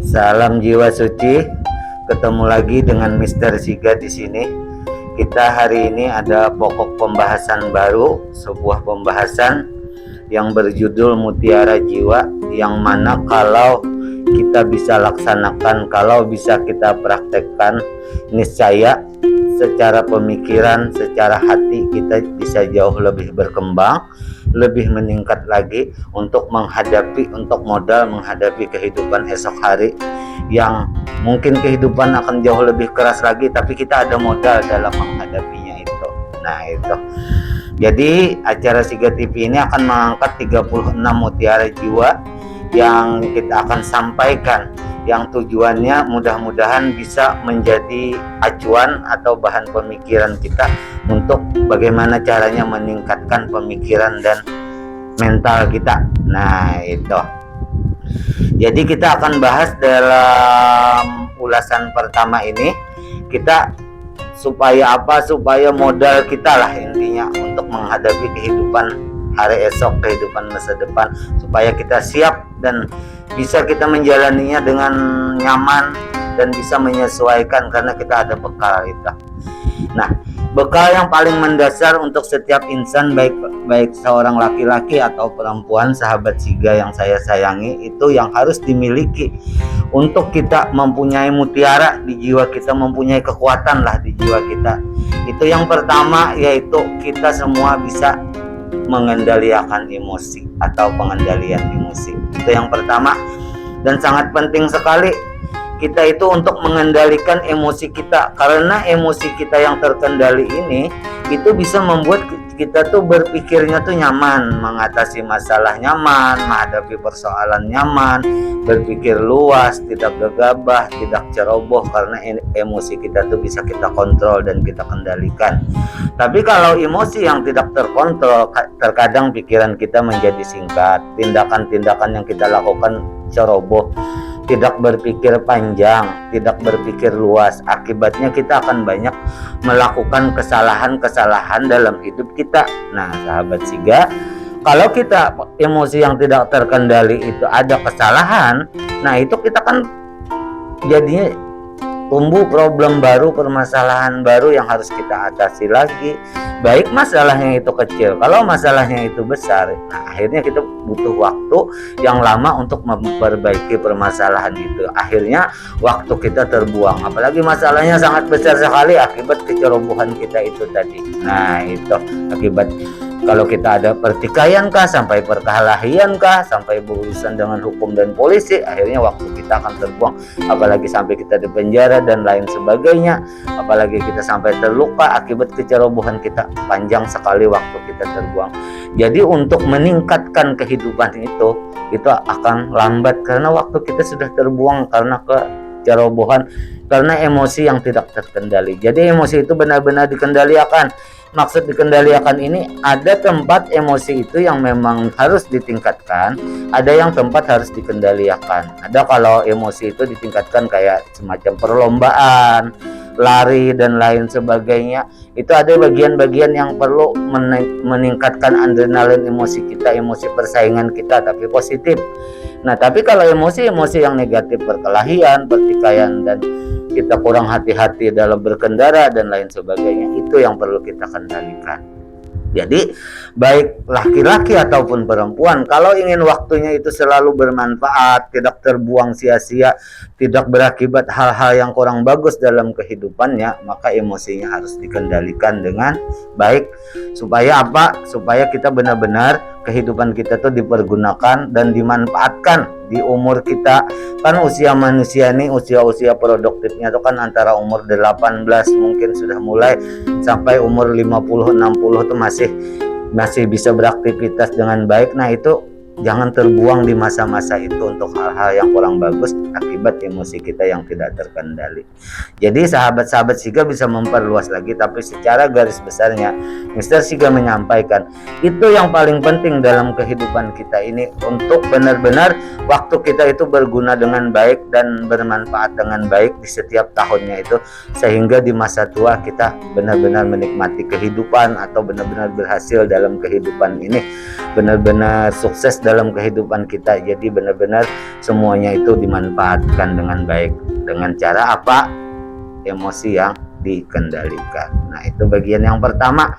Salam jiwa suci. Ketemu lagi dengan Mister Siga di sini. Kita hari ini ada pokok pembahasan baru, sebuah pembahasan yang berjudul Mutiara Jiwa, yang mana kalau kita bisa laksanakan, kalau bisa kita praktekkan, niscaya secara pemikiran, secara hati kita bisa jauh lebih berkembang, lebih meningkat lagi untuk modal menghadapi kehidupan esok hari, yang mungkin kehidupan akan jauh lebih keras lagi, tapi kita ada modal dalam menghadapinya itu. Nah itu. Jadi acara Siga TV ini akan mengangkat 36 mutiara jiwa yang kita akan sampaikan, yang tujuannya mudah-mudahan bisa menjadi acuan atau bahan pemikiran kita untuk bagaimana caranya meningkatkan pemikiran dan mental kita. Nah itu. Jadi kita akan bahas dalam ulasan pertama ini, kita supaya apa? Supaya modal kita lah intinya untuk menghadapi kehidupan hari esok, kehidupan masa depan, supaya kita siap dan bisa kita menjalaninya dengan nyaman dan bisa menyesuaikan karena kita ada bekal itu. Nah, bekal yang paling mendasar untuk setiap insan, baik seorang laki-laki atau perempuan, sahabat Siga yang saya sayangi, itu yang harus dimiliki untuk kita mempunyai mutiara di jiwa kita, mempunyai kekuatan lah di jiwa kita. Itu yang pertama, yaitu kita semua bisa mengendalikan emosi atau pengendalian emosi. Itu yang pertama dan sangat penting sekali kita itu untuk mengendalikan emosi kita, karena emosi kita yang terkendali ini itu bisa membuat kita tuh berpikirnya tuh nyaman, mengatasi masalah nyaman, menghadapi persoalan nyaman, berpikir luas, tidak gegabah, tidak ceroboh, karena emosi kita tuh bisa kita kontrol dan kita kendalikan. Tapi kalau emosi yang tidak terkontrol, terkadang pikiran kita menjadi singkat, tindakan-tindakan yang kita lakukan ceroboh, tidak berpikir panjang, tidak berpikir luas. Akibatnya kita akan banyak melakukan kesalahan-kesalahan dalam hidup kita. Nah, sahabat Siga, kalau kita emosi yang tidak terkendali itu ada kesalahan, nah itu kita kan jadinya tumbuh problem baru, permasalahan baru yang harus kita atasi lagi. Baik masalahnya itu kecil, kalau masalahnya itu besar, nah akhirnya kita butuh waktu yang lama untuk memperbaiki permasalahan itu. Akhirnya waktu kita terbuang, apalagi masalahnya sangat besar sekali akibat kecerobohan kita itu tadi. Nah itu akibat kalau kita ada pertikaian kah, sampai perkelahian kah, sampai berurusan dengan hukum dan polisi, akhirnya waktu kita akan terbuang. Apalagi sampai kita di penjara dan lain sebagainya, apalagi kita sampai terluka akibat kecerobohan kita, panjang sekali waktu kita terbuang. Jadi untuk meningkatkan kehidupan itu akan lambat karena waktu kita sudah terbuang karena kecerobohan, karena emosi yang tidak terkendali. Jadi emosi itu benar-benar dikendalikan. Maksud dikendalikan ini, ada tempat emosi itu yang memang harus ditingkatkan, ada yang tempat harus dikendalikan. Ada kalau emosi itu ditingkatkan kayak semacam perlombaan, lari dan lain sebagainya, itu ada bagian-bagian yang perlu meningkatkan adrenalin emosi kita, emosi persaingan kita, tapi positif. Nah, tapi kalau emosi-emosi yang negatif, perkelahian, pertikaian, dan kita kurang hati-hati dalam berkendara dan lain sebagainya, itu yang perlu kita kendalikan. Jadi baik laki-laki ataupun perempuan, kalau ingin waktunya itu selalu bermanfaat, tidak terbuang sia-sia, tidak berakibat hal-hal yang kurang bagus dalam kehidupannya, maka emosinya harus dikendalikan dengan baik. Supaya apa? Supaya kita benar-benar kehidupan kita tuh dipergunakan dan dimanfaatkan di umur kita. Kan usia manusia ini, usia produktifnya itu kan antara umur 18 mungkin sudah mulai sampai umur 50-60 itu masih bisa beraktivitas dengan baik. Nah itu jangan terbuang di masa-masa itu untuk hal-hal yang kurang bagus akibat emosi kita yang tidak terkendali. Jadi sahabat-sahabat Siga bisa memperluas lagi, tapi secara garis besarnya Mister Siga menyampaikan itu yang paling penting dalam kehidupan kita ini, untuk benar-benar waktu kita itu berguna dengan baik dan bermanfaat dengan baik di setiap tahunnya itu, sehingga di masa tua kita benar-benar menikmati kehidupan atau benar-benar berhasil dalam kehidupan ini, benar-benar sukses dalam kehidupan kita. Jadi benar-benar semuanya itu dimanfaatkan dengan baik. Dengan cara apa? Emosi yang dikendalikan. Nah, itu bagian yang pertama.